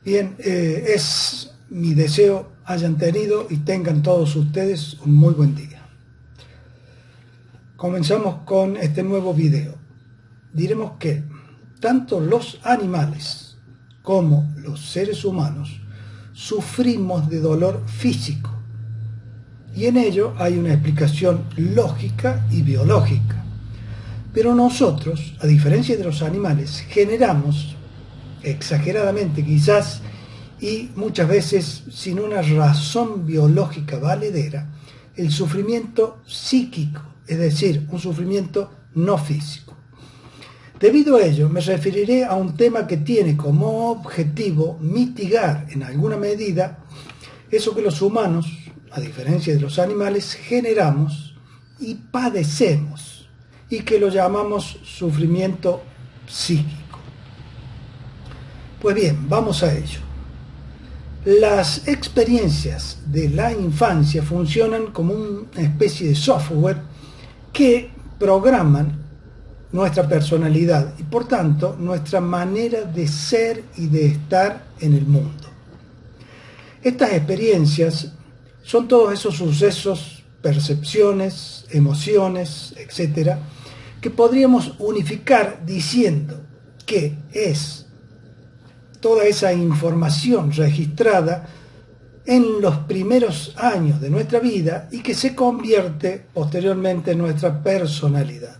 Bien, es mi deseo hayan tenido y tengan todos ustedes un muy buen día. Comenzamos con este nuevo video. Diremos que tanto los animales como los seres humanos sufrimos de dolor físico, y en ello hay una explicación lógica y biológica. Pero nosotros, a diferencia de los animales, generamos, exageradamente quizás, y muchas veces sin una razón biológica valedera, el sufrimiento psíquico, es decir, un sufrimiento no físico. Debido a ello, me referiré a un tema que tiene como objetivo mitigar en alguna medida eso que los humanos, a diferencia de los animales, generamos y padecemos, y que lo llamamos sufrimiento psíquico. Pues bien, vamos a ello. Las experiencias de la infancia funcionan como una especie de software que programan nuestra personalidad y por tanto nuestra manera de ser y de estar en el mundo. Estas experiencias son todos esos sucesos, percepciones, emociones, etcétera, que podríamos unificar diciendo que es toda esa información registrada en los primeros años de nuestra vida y que se convierte posteriormente en nuestra personalidad.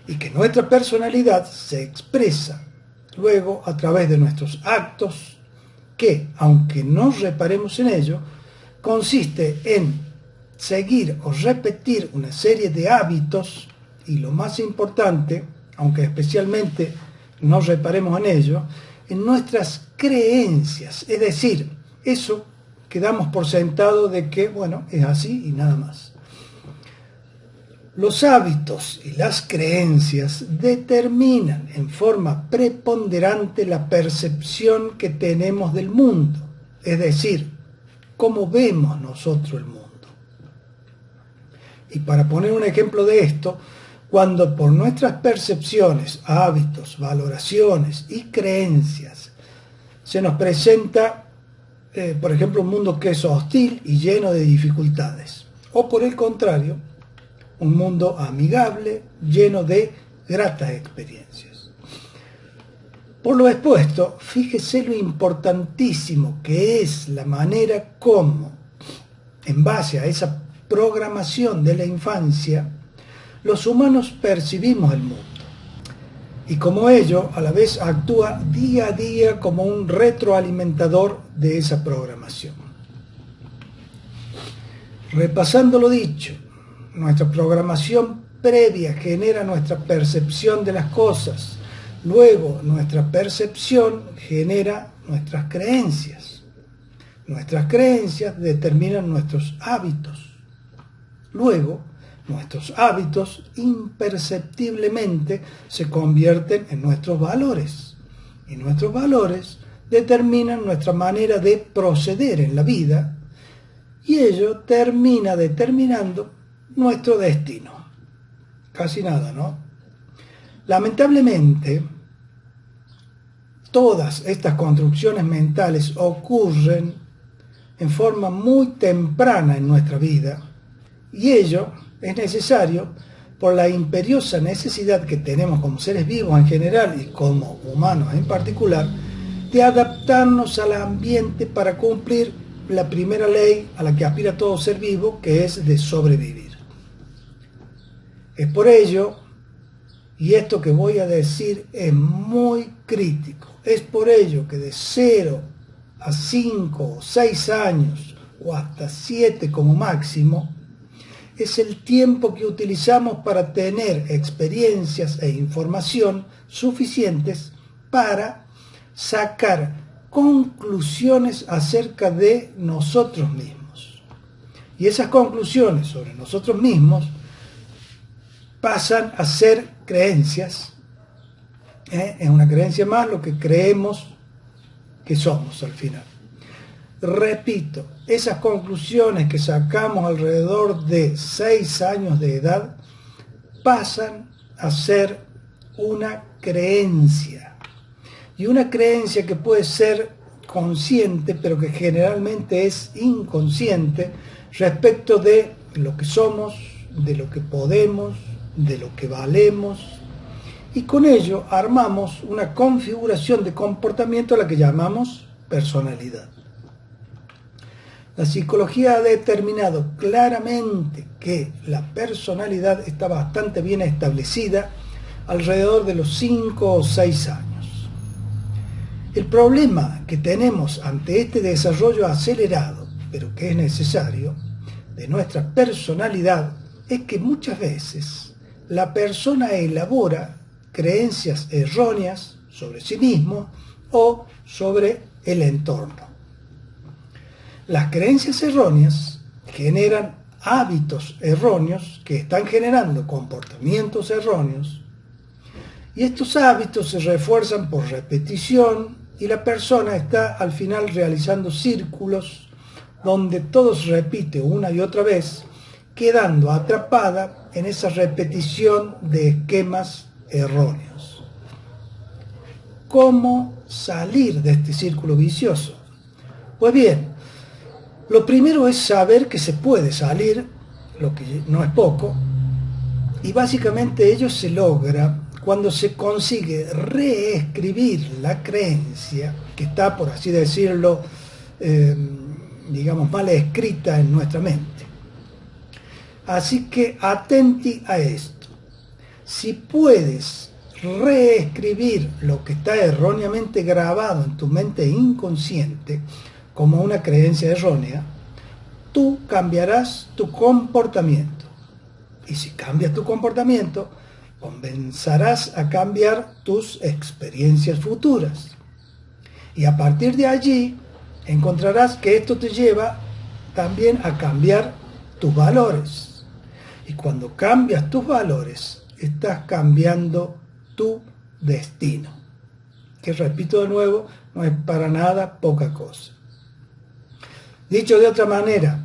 Y que nuestra personalidad se expresa luego a través de nuestros actos, que, aunque no reparemos en ello, consiste en seguir o repetir una serie de hábitos y, lo más importante, aunque especialmente no reparemos en ello, en nuestras creencias, es decir, eso que damos por sentado de que, bueno, es así y nada más. Los hábitos y las creencias determinan en forma preponderante la percepción que tenemos del mundo, es decir, cómo vemos nosotros el mundo. Y para poner un ejemplo de esto, cuando por nuestras percepciones, hábitos, valoraciones y creencias se nos presenta, por ejemplo, un mundo que es hostil y lleno de dificultades, o por el contrario, un mundo amigable, lleno de gratas experiencias. Por lo expuesto, fíjese lo importantísimo que es la manera como, en base a esa programación de la infancia, los humanos percibimos el mundo. Y como ello, a la vez actúa día a día como un retroalimentador de esa programación. Repasando lo dicho, nuestra programación previa genera nuestra percepción de las cosas. Luego, nuestra percepción genera nuestras creencias. Nuestras creencias determinan nuestros hábitos. Luego, nuestros hábitos imperceptiblemente se convierten en nuestros valores. Y nuestros valores determinan nuestra manera de proceder en la vida. Y ello termina determinando nuestro destino. Casi nada, ¿no? Lamentablemente, todas estas construcciones mentales ocurren en forma muy temprana en nuestra vida, y ello es necesario por la imperiosa necesidad que tenemos como seres vivos en general y como humanos en particular, de adaptarnos al ambiente para cumplir la primera ley a la que aspira todo ser vivo, que es de sobrevivir. Es por ello, y esto que voy a decir es muy crítico, es por ello que de 0 a 5 o 6 años, o hasta 7 como máximo, es el tiempo que utilizamos para tener experiencias e información suficientes para sacar conclusiones acerca de nosotros mismos. Y esas conclusiones sobre nosotros mismos pasan a ser creencias. Es una creencia más lo que creemos que somos al final. Repito, esas conclusiones que sacamos alrededor de 6 años de edad pasan a ser una creencia. y una creencia que puede ser consciente, pero que generalmente es inconsciente respecto de lo que somos, de lo que podemos, de lo que valemos, y con ello armamos una configuración de comportamiento a la que llamamos personalidad. La psicología ha determinado claramente que la personalidad está bastante bien establecida alrededor de los 5 o 6 años. El problema que tenemos ante este desarrollo acelerado, pero que es necesario, de nuestra personalidad es que muchas veces la persona elabora creencias erróneas sobre sí mismo o sobre el entorno. Las creencias erróneas generan hábitos erróneos que están generando comportamientos erróneos, y estos hábitos se refuerzan por repetición y la persona está al final realizando círculos donde todo se repite una y otra vez, quedando atrapada en esa repetición de esquemas erróneos. ¿Cómo salir de este círculo vicioso? Pues bien, lo primero es saber que se puede salir, lo que no es poco, y básicamente ello se logra cuando se consigue reescribir la creencia que está, por así decirlo, digamos, mal escrita en nuestra mente. Así que atenti a esto. Si puedes reescribir lo que está erróneamente grabado en tu mente inconsciente como una creencia errónea, tú cambiarás tu comportamiento. Y si cambias tu comportamiento, comenzarás a cambiar tus experiencias futuras. Y a partir de allí, encontrarás que esto te lleva también a cambiar tus valores. Y cuando cambias tus valores, estás cambiando tu destino. Que repito de nuevo, no es para nada poca cosa. Dicho de otra manera,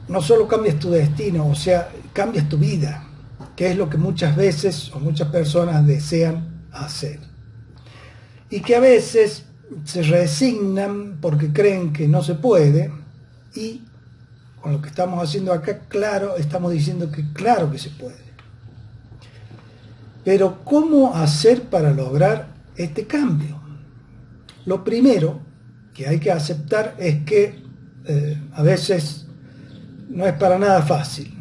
no solo cambias tu destino, o sea, cambias tu vida, que es lo que muchas veces o muchas personas desean hacer. Y que a veces se resignan porque creen que no se puede, y con lo que estamos haciendo acá, claro, estamos diciendo que claro que se puede. Pero ¿cómo hacer para lograr este cambio? Lo primero que hay que aceptar es que a veces no es para nada fácil.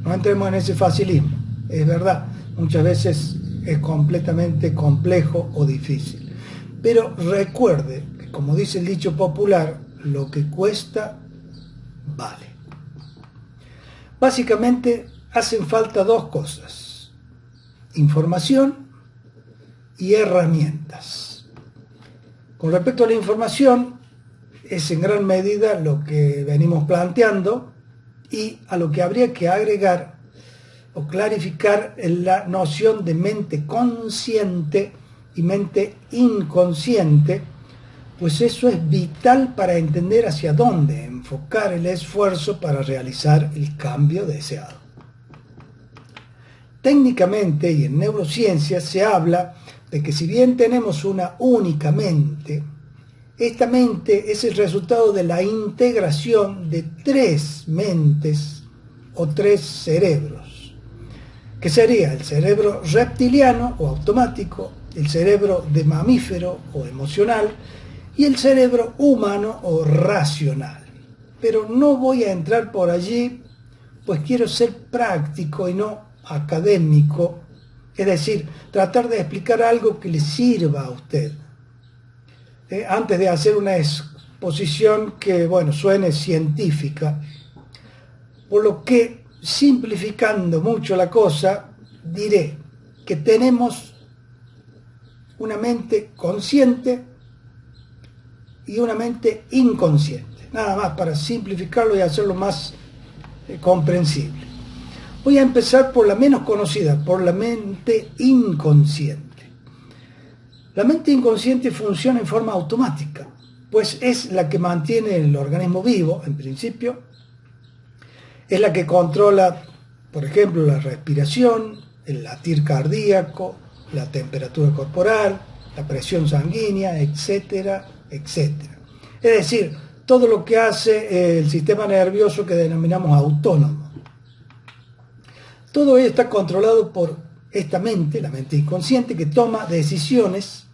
No entremos en ese facilismo. Es verdad, muchas veces es completamente complejo o difícil. Pero recuerde que, como dice el dicho popular, lo que cuesta, vale. Básicamente hacen falta dos cosas: información y herramientas. Con respecto a la información, es en gran medida lo que venimos planteando y a lo que habría que agregar o clarificar la noción de mente consciente y mente inconsciente, pues eso es vital para entender hacia dónde enfocar el esfuerzo para realizar el cambio deseado. Técnicamente y en neurociencia se habla de que si bien tenemos una única mente, esta mente es el resultado de la integración de 3 mentes o 3 cerebros, que sería el cerebro reptiliano o automático, el cerebro de mamífero o emocional y el cerebro humano o racional. Pero no voy a entrar por allí, pues quiero ser práctico y no académico, es decir, tratar de explicar algo que le sirva a usted. Antes de hacer una exposición que, bueno, suene científica, por lo que, simplificando mucho la cosa, diré que tenemos una mente consciente y una mente inconsciente. Nada más para simplificarlo y hacerlo más comprensible. Voy a empezar por la menos conocida, por la mente inconsciente. La mente inconsciente funciona en forma automática, pues es la que mantiene el organismo vivo, en principio. Es la que controla, por ejemplo, la respiración, el latir cardíaco, la temperatura corporal, la presión sanguínea, etcétera, etcétera. Es decir, todo lo que hace el sistema nervioso que denominamos autónomo. Todo ello está controlado por esta mente, la mente inconsciente, que toma decisiones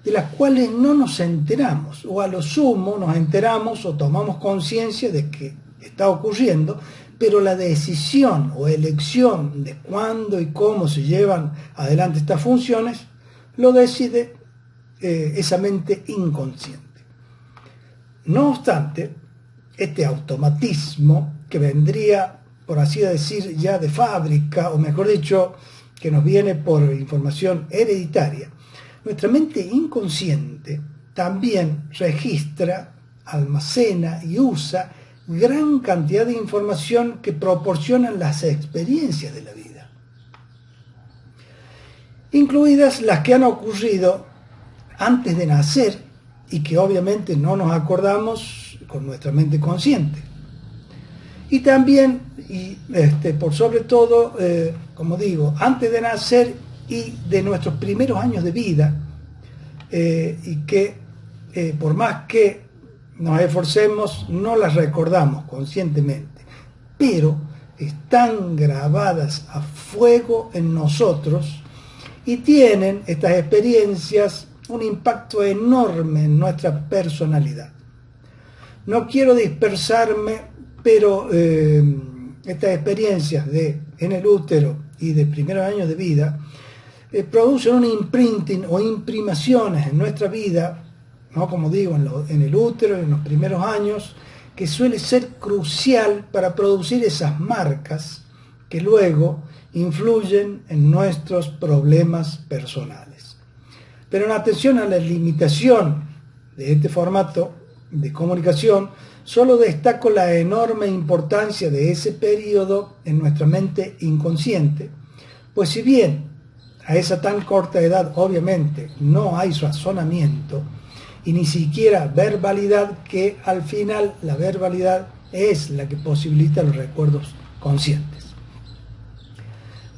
de las cuales no nos enteramos, o a lo sumo nos enteramos o tomamos conciencia de que está ocurriendo, pero la decisión o elección de cuándo y cómo se llevan adelante estas funciones lo decide esa mente inconsciente. No obstante, este automatismo que vendría, por así decir, ya de fábrica, o mejor dicho, que nos viene por información hereditaria, nuestra mente inconsciente también registra, almacena y usa gran cantidad de información que proporcionan las experiencias de la vida, incluidas las que han ocurrido antes de nacer y que obviamente no nos acordamos con nuestra mente consciente. Y también, por sobre todo, como digo, antes de nacer y de nuestros primeros años de vida, y que por más que nos esforcemos, no las recordamos conscientemente, pero están grabadas a fuego en nosotros y tienen estas experiencias un impacto enorme en nuestra personalidad. No quiero dispersarme, pero estas experiencias en el útero y de primeros años de vida producen un imprinting o imprimaciones en nuestra vida, ¿no? Como digo, en el útero, en los primeros años, que suele ser crucial para producir esas marcas que luego influyen en nuestros problemas personales. Pero en atención a la limitación de este formato de comunicación, solo destaco la enorme importancia de ese periodo en nuestra mente inconsciente, pues si bien a esa tan corta edad obviamente no hay razonamiento y ni siquiera verbalidad, que al final la verbalidad es la que posibilita los recuerdos conscientes.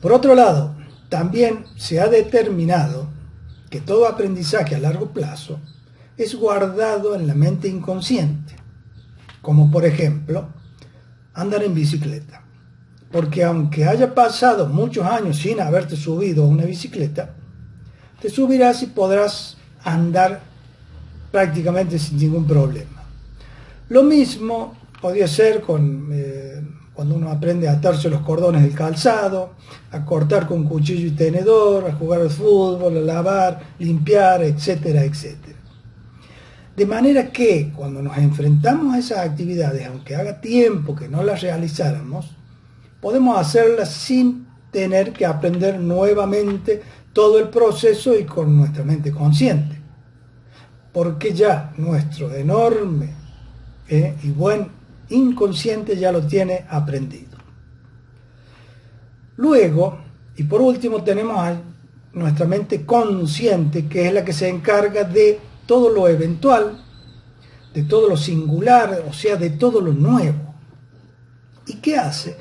Por otro lado, también se ha determinado que todo aprendizaje a largo plazo es guardado en la mente inconsciente, como por ejemplo andar en bicicleta, porque aunque haya pasado muchos años sin haberte subido a una bicicleta, te subirás y podrás andar prácticamente sin ningún problema. Lo mismo podría ser cuando uno aprende a atarse los cordones del calzado, a cortar con cuchillo y tenedor, a jugar al fútbol, a lavar, limpiar, etcétera, etcétera. De manera que cuando nos enfrentamos a esas actividades, aunque haga tiempo que no las realizáramos, podemos hacerlas sin tener que aprender nuevamente todo el proceso y con nuestra mente consciente, porque ya nuestro enorme y buen inconsciente ya lo tiene aprendido. Luego, y por último, tenemos a nuestra mente consciente, que es la que se encarga de todo lo eventual, de todo lo singular, o sea, de todo lo nuevo. ¿Y qué hace?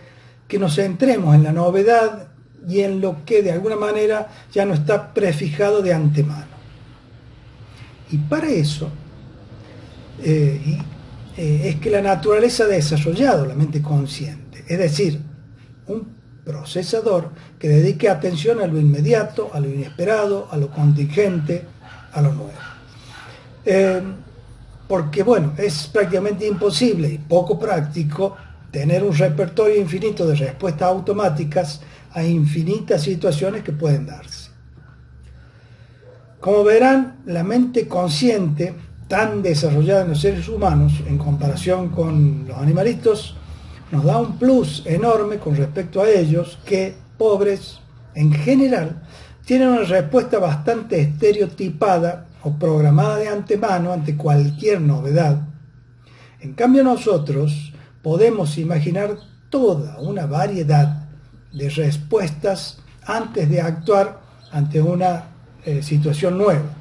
Que nos centremos en la novedad y en lo que de alguna manera ya no está prefijado de antemano. Y para eso es que la naturaleza ha desarrollado la mente consciente, es decir, un procesador que dedique atención a lo inmediato, a lo inesperado, a lo contingente, a lo nuevo. Porque bueno, es prácticamente imposible y poco práctico tener un repertorio infinito de respuestas automáticas a infinitas situaciones que pueden darse. Como verán, la mente consciente, tan desarrollada en los seres humanos en comparación con los animalitos, nos da un plus enorme con respecto a ellos, que, pobres, en general, tienen una respuesta bastante estereotipada o programada de antemano ante cualquier novedad. En cambio, nosotros podemos imaginar toda una variedad de respuestas antes de actuar ante una situación nueva.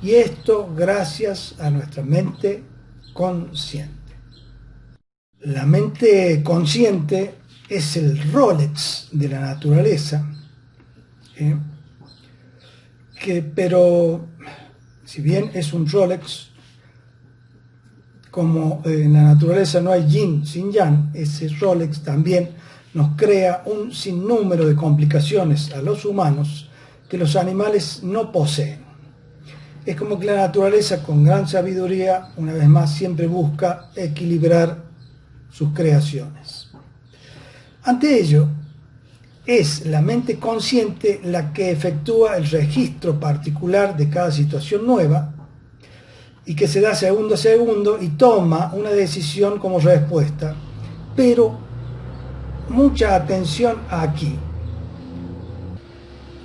Y esto gracias a nuestra mente consciente. La mente consciente es el Rolex de la naturaleza, pero si bien es un Rolex, como en la naturaleza no hay yin sin yang, ese Rolex también nos crea un sinnúmero de complicaciones a los humanos que los animales no poseen. Es como que la naturaleza, con gran sabiduría, una vez más, siempre busca equilibrar sus creaciones. Ante ello, es la mente consciente la que efectúa el registro particular de cada situación nueva y que se da segundo a segundo y toma una decisión como respuesta. Pero mucha atención aquí,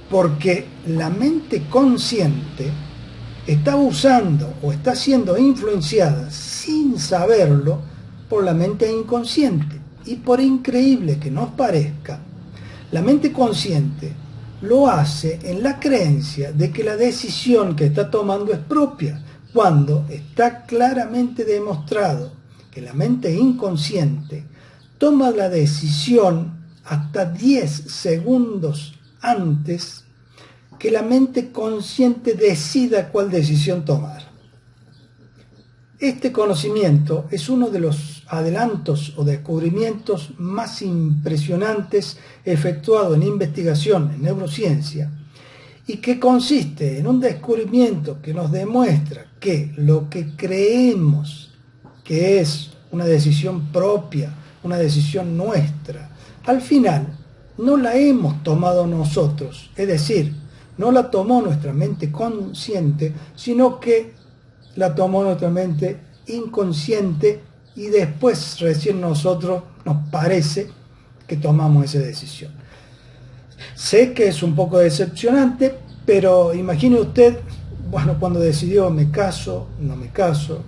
porque la mente consciente está usando o está siendo influenciada sin saberlo por la mente inconsciente. Y por increíble que nos parezca, la mente consciente lo hace en la creencia de que la decisión que está tomando es propia, cuando está claramente demostrado que la mente inconsciente toma la decisión hasta 10 segundos antes que la mente consciente decida cuál decisión tomar. Este conocimiento es uno de los adelantos o descubrimientos más impresionantes efectuado en investigación en neurociencia, y que consiste en un descubrimiento que nos demuestra que lo que creemos que es una decisión propia, una decisión nuestra, al final no la hemos tomado nosotros, es decir, no la tomó nuestra mente consciente, sino que la tomó nuestra mente inconsciente, y después recién nosotros nos parece que tomamos esa decisión. Sé que es un poco decepcionante, pero imagine usted, bueno, cuando decidió me caso, no me caso,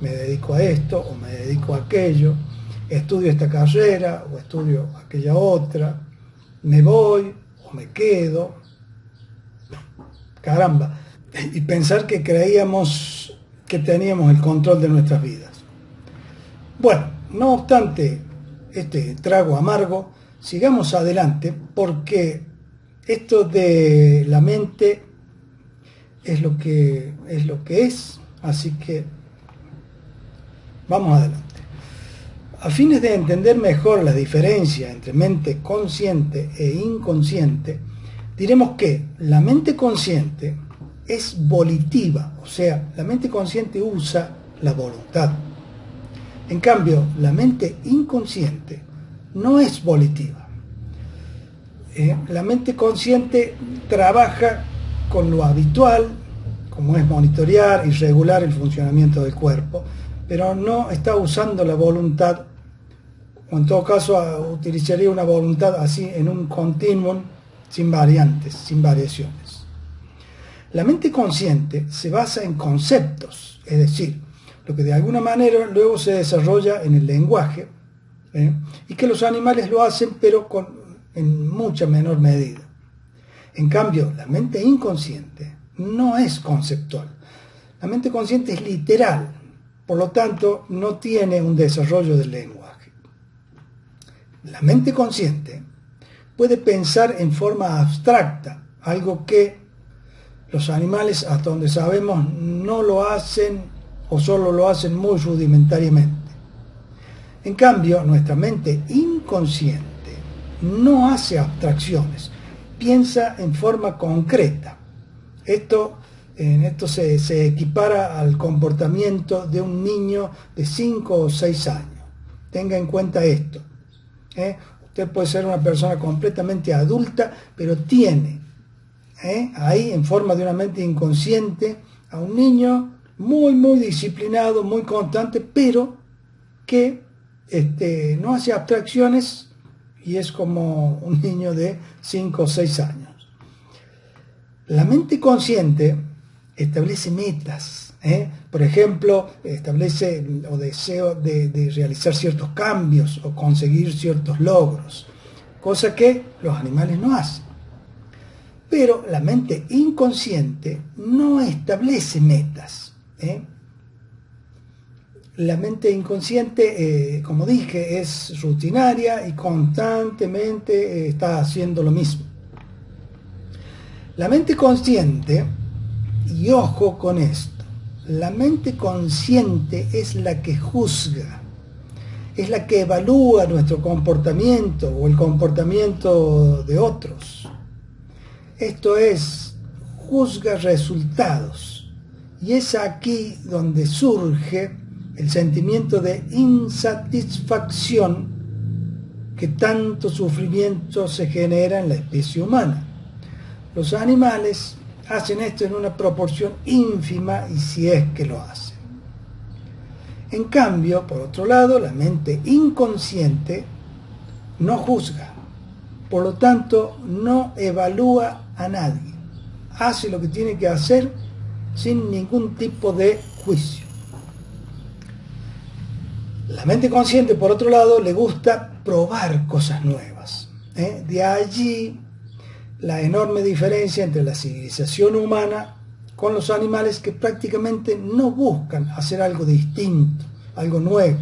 me dedico a esto o me dedico a aquello, estudio esta carrera o estudio aquella otra, me voy o me quedo. Caramba, y pensar que creíamos que teníamos el control de nuestras vidas. Bueno, no obstante este trago amargo, sigamos adelante, porque esto de la mente es lo que es, así que vamos adelante. A fines de entender mejor la diferencia entre mente consciente e inconsciente, diremos que la mente consciente es volitiva, o sea, la mente consciente usa la voluntad. En cambio, la mente inconsciente no es volitiva. La mente consciente trabaja con lo habitual, como es monitorear y regular el funcionamiento del cuerpo, pero no está usando la voluntad, o en todo caso utilizaría una voluntad así en un continuum sin variantes, sin variaciones. La mente consciente se basa en conceptos, es decir, lo que de alguna manera luego se desarrolla en el lenguaje, y que los animales lo hacen, pero en mucha menor medida. En cambio, la mente inconsciente no es conceptual. La mente consciente es literal, por lo tanto, no tiene un desarrollo del lenguaje. La mente consciente puede pensar en forma abstracta, algo que los animales, hasta donde sabemos, no lo hacen o solo lo hacen muy rudimentariamente. En cambio, nuestra mente inconsciente no hace abstracciones, piensa en forma concreta. En esto se equipara al comportamiento de un niño de 5 o 6 años. Tenga en cuenta esto. Usted puede ser una persona completamente adulta, pero tiene ahí, en forma de una mente inconsciente, a un niño muy disciplinado, muy constante, pero que no hace abstracciones y es como un niño de 5 o 6 años. La mente consciente establece metas, por ejemplo, establece o deseo de realizar ciertos cambios o conseguir ciertos logros, cosa que los animales no hacen. Pero la mente inconsciente no establece metas. La mente inconsciente, como dije, es rutinaria y constantemente está haciendo lo mismo. La mente consciente, y ojo con esto, la mente consciente es la que juzga, es la que evalúa nuestro comportamiento o el comportamiento de otros. Esto es, juzga resultados. Y es aquí donde surge el sentimiento de insatisfacción que tanto sufrimiento se genera en la especie humana. Los animales hacen esto en una proporción ínfima, y si es que lo hacen. En cambio, por otro lado, la mente inconsciente no juzga, por lo tanto no evalúa a nadie, hace lo que tiene que hacer sin ningún tipo de juicio. La mente consciente, por otro lado, le gusta probar cosas nuevas. De allí la enorme diferencia entre la civilización humana con los animales, que prácticamente no buscan hacer algo distinto, algo nuevo,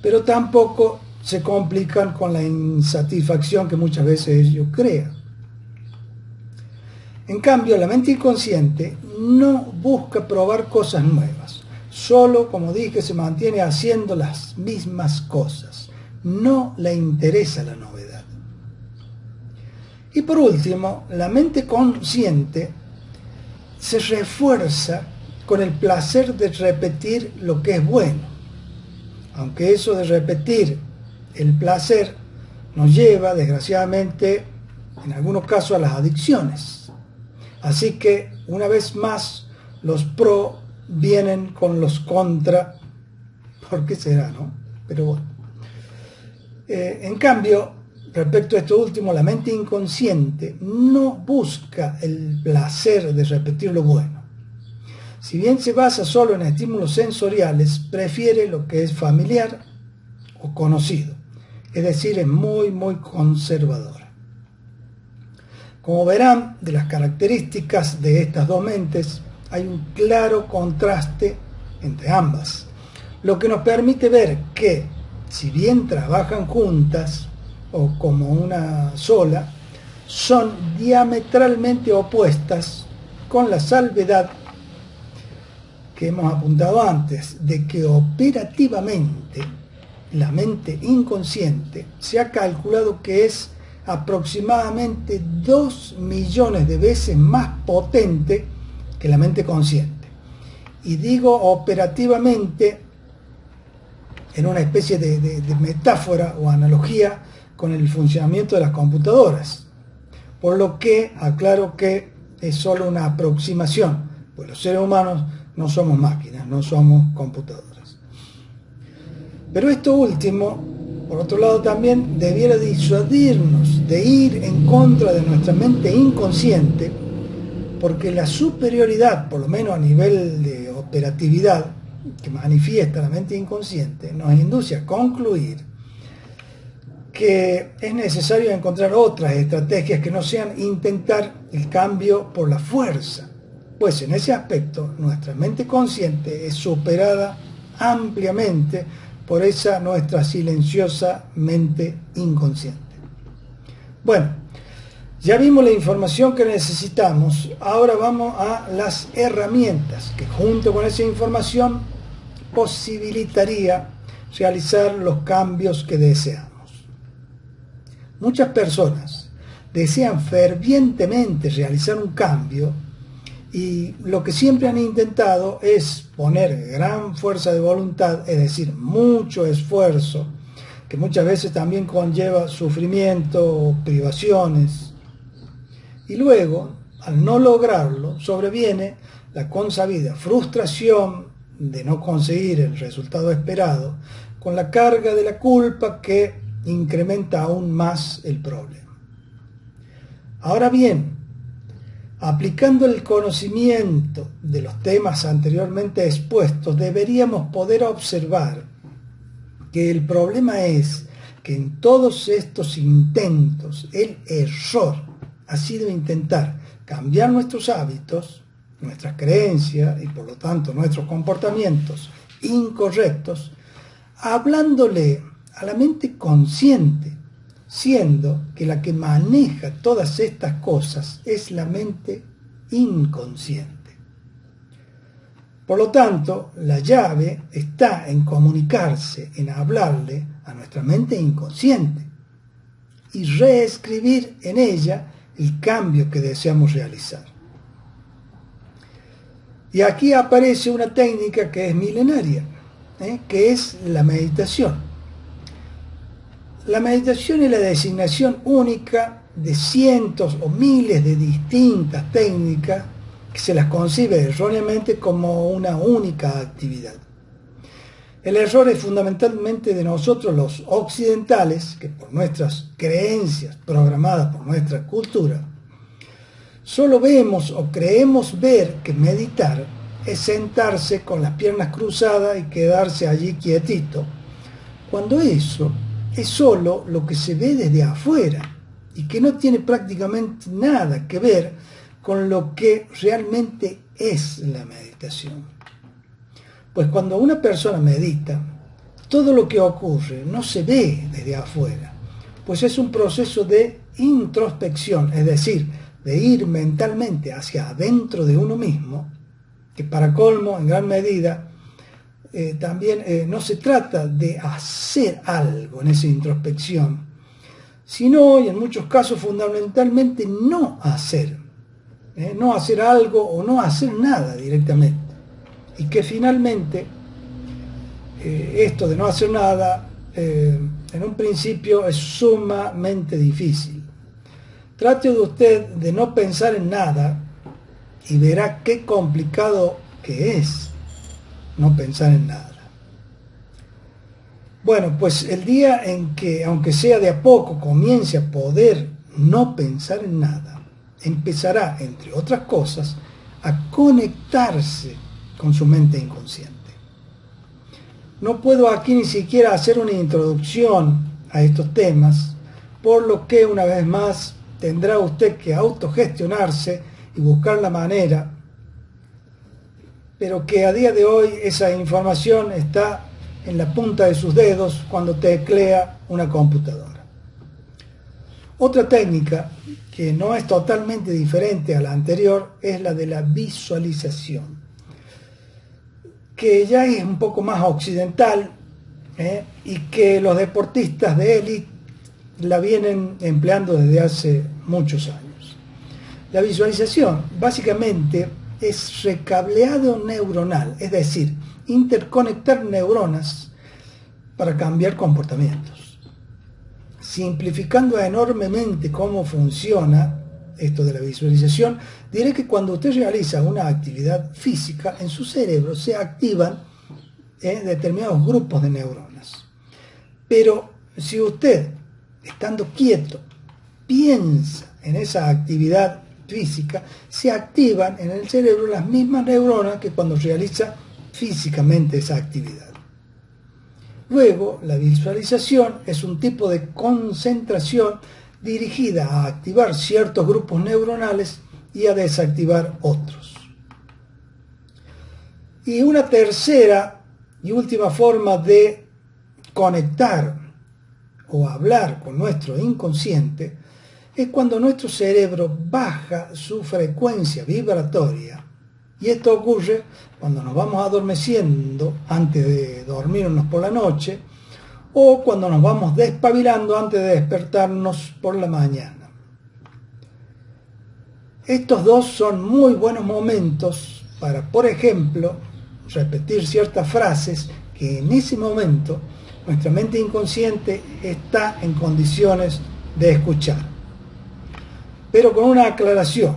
pero tampoco se complican con la insatisfacción que muchas veces ellos crean. En cambio, la mente inconsciente no busca probar cosas nuevas, solo, como dije, se mantiene haciendo las mismas cosas, no le interesa la novedad. Y por último, la mente consciente se refuerza con el placer de repetir lo que es bueno, aunque eso de repetir el placer nos lleva, desgraciadamente, en algunos casos a las adicciones. Así que, una vez más, los pro vienen con los contra. ¿Por qué será, no? Pero bueno. En cambio, respecto a esto último, la mente inconsciente no busca el placer de repetir lo bueno. Si bien se basa solo en estímulos sensoriales, prefiere lo que es familiar o conocido. Es decir, es muy conservadora. Como verán, de las características de estas dos mentes, hay un claro contraste entre ambas, lo que nos permite ver que, si bien trabajan juntas o como una sola, son diametralmente opuestas, con la salvedad que hemos apuntado antes, de que operativamente la mente inconsciente se ha calculado que es aproximadamente 2 millones de veces más potente que la mente consciente. Y digo operativamente en una especie de metáfora o analogía con el funcionamiento de las computadoras, por lo que aclaro que es solo una aproximación, pues los seres humanos no somos máquinas, no somos computadoras. Pero esto último, por otro lado, también debiera disuadirnos de ir en contra de nuestra mente inconsciente, porque la superioridad, por lo menos a nivel de operatividad, que manifiesta la mente inconsciente, nos induce a concluir que es necesario encontrar otras estrategias que no sean intentar el cambio por la fuerza, pues en ese aspecto nuestra mente consciente es superada ampliamente por esa nuestra silenciosa mente inconsciente. Bueno, ya vimos la información que necesitamos, ahora vamos a las herramientas que junto con esa información posibilitaría realizar los cambios que deseamos. Muchas personas desean fervientemente realizar un cambio y lo que siempre han intentado es poner gran fuerza de voluntad, es decir, mucho esfuerzo, que muchas veces también conlleva sufrimiento o privaciones. Y luego, al no lograrlo, sobreviene la consabida frustración de no conseguir el resultado esperado, con la carga de la culpa que incrementa aún más el problema. Ahora bien, aplicando el conocimiento de los temas anteriormente expuestos, deberíamos poder observar que el problema es que en todos estos intentos, el error ha sido intentar cambiar nuestros hábitos, nuestras creencias y por lo tanto nuestros comportamientos incorrectos, hablándole a la mente consciente siendo que la que maneja todas estas cosas es la mente inconsciente. Por lo tanto, la llave está en comunicarse, en hablarle a nuestra mente inconsciente y reescribir en ella el cambio que deseamos realizar. Y aquí aparece una técnica que es milenaria, que es la meditación. La meditación es la designación única de cientos o miles de distintas técnicas que se las concibe erróneamente como una única actividad. El error es fundamentalmente de nosotros los occidentales, que por nuestras creencias programadas por nuestra cultura, solo vemos o creemos ver que meditar es sentarse con las piernas cruzadas y quedarse allí quietito, cuando eso es solo lo que se ve desde afuera y que no tiene prácticamente nada que ver con lo que realmente es la meditación. Pues cuando una persona medita, todo lo que ocurre no se ve desde afuera, pues es un proceso de introspección, es decir, de ir mentalmente hacia adentro de uno mismo, que para colmo, en gran medida, también no se trata de hacer algo en esa introspección, sino, y en muchos casos fundamentalmente, no hacer algo o no hacer nada directamente. Y que finalmente esto de no hacer nada en un principio es sumamente difícil. Trate de usted de no pensar en nada y verá qué complicado que es no pensar en nada. Bueno, pues el día en que, aunque sea de a poco, comience a poder no pensar en nada, empezará, entre otras cosas, a conectarse con su mente inconsciente. No puedo aquí ni siquiera hacer una introducción a estos temas, por lo que una vez más tendrá usted que autogestionarse y buscar la manera, pero que a día de hoy esa información está en la punta de sus dedos cuando teclea una computadora. Otra técnica que no es totalmente diferente a la anterior es la de la visualización, que ya es un poco más occidental y que los deportistas de élite la vienen empleando desde hace muchos años. La visualización básicamente es recableado neuronal, es decir, interconectar neuronas para cambiar comportamientos. Simplificando enormemente cómo funciona esto de la visualización, diré que cuando usted realiza una actividad física, en su cerebro se activan determinados grupos de neuronas. Pero si usted, estando quieto, piensa en esa actividad física, se activan en el cerebro las mismas neuronas que cuando realiza físicamente esa actividad. Luego, la visualización es un tipo de concentración dirigida a activar ciertos grupos neuronales y a desactivar otros. Y una tercera y última forma de conectar o hablar con nuestro inconsciente es cuando nuestro cerebro baja su frecuencia vibratoria, y esto ocurre cuando nos vamos adormeciendo antes de dormirnos por la noche o cuando nos vamos despabilando antes de despertarnos por la mañana. Estos dos son muy buenos momentos para, por ejemplo, repetir ciertas frases que en ese momento nuestra mente inconsciente está en condiciones de escuchar. Pero con una aclaración: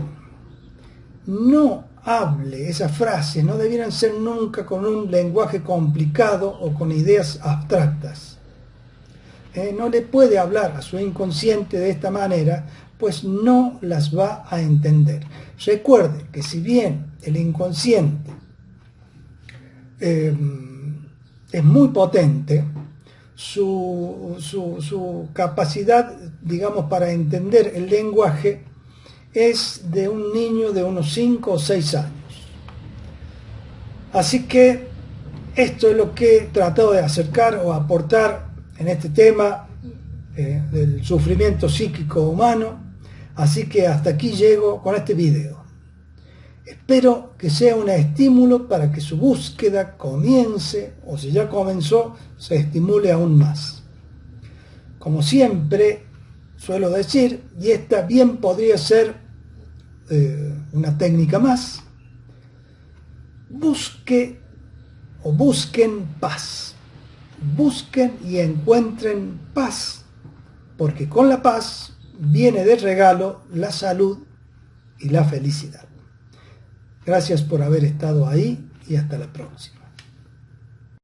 no hable esas frases, no debieran ser nunca con un lenguaje complicado o con ideas abstractas. No le puede hablar a su inconsciente de esta manera, pues no las va a entender. Recuerde que si bien el inconsciente es muy potente, su capacidad, digamos, para entender el lenguaje es de un niño de unos 5 o 6 años. Así que esto es lo que he tratado de acercar o aportar en este tema del sufrimiento psíquico humano. Así que hasta aquí llego con este video. Espero que sea un estímulo para que su búsqueda comience, o si ya comenzó, se estimule aún más. Como siempre suelo decir, y esta bien podría ser una técnica más, busque o busquen paz. Busquen y encuentren paz, porque con la paz viene de regalo la salud y la felicidad. Gracias por haber estado ahí y hasta la próxima.